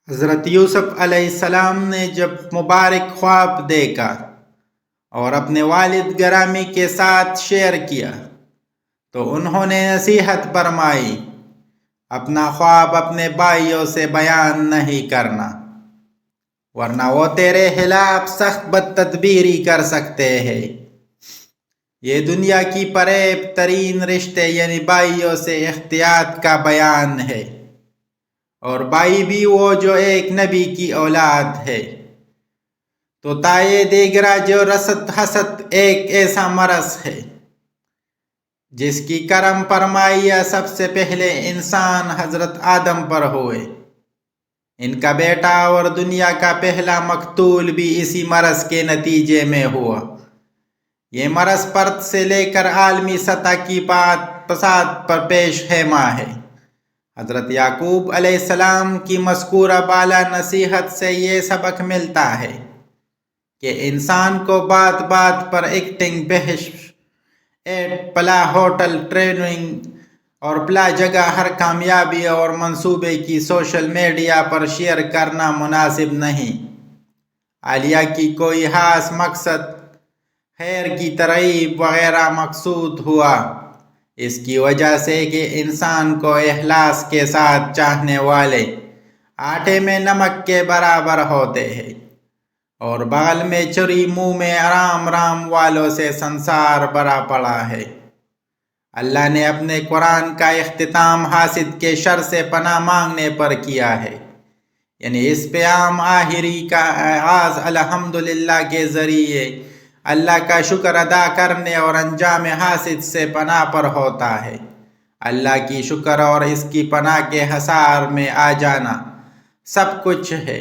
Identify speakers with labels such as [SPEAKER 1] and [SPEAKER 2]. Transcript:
[SPEAKER 1] حضرت یوسف علیہ السلام نے جب مبارک خواب دیکھا اور اپنے والد گرامی کے ساتھ شیئر کیا تو انہوں نے نصیحت فرمائی، اپنا خواب اپنے بھائیوں سے بیان نہیں کرنا، ورنہ وہ تیرے خلاف سخت بد تدبیری کر سکتے ہیں۔ یہ دنیا کی فریب ترین رشتے یعنی بھائیوں سے احتیاط کا بیان ہے، اور بھائی بھی وہ جو ایک نبی کی اولاد ہے۔ تو تائے دیگرا جو رسد حسد ایک ایسا مرض ہے جس کی کرم فرمائیاں سب سے پہلے انسان حضرت آدم پر ہوئے، ان کا بیٹا اور دنیا کا پہلا مقتول بھی اسی مرض کے نتیجے میں ہوا۔ یہ مرض فرد سے لے کر عالمی سطح کی بات فساد پر پیش خیمہ ہے۔ حضرت یعقوب علیہ السلام کی مذکورہ بالا نصیحت سے یہ سبق ملتا ہے کہ انسان کو بات بات پر ایکٹنگ، بحث، ایڈ، پلا ہوٹل، ٹریننگ اور پلا جگہ ہر کامیابی اور منصوبے کی سوشل میڈیا پر شیئر کرنا مناسب نہیں۔ عالیہ کی کوئی خاص مقصد، خیر کی ترغیب وغیرہ مقصود ہوا، اس کی وجہ سے کہ انسان کو اخلاص کے ساتھ چاہنے والے آٹے میں نمک کے برابر ہوتے ہیں، اور بغل میں چھری منہ میں آرام رام والوں سے سنسار بھرا پڑا ہے۔ اللہ نے اپنے قرآن کا اختتام حاسد کے شر سے پناہ مانگنے پر کیا ہے، یعنی اس پیام آخری کا آغاز الحمدللہ کے ذریعے اللہ کا شکر ادا کرنے اور انجام حاسد سے پناہ پر ہوتا ہے۔ اللہ کی شکر اور اس کی پناہ کے حصار میں آ جانا سب کچھ ہے۔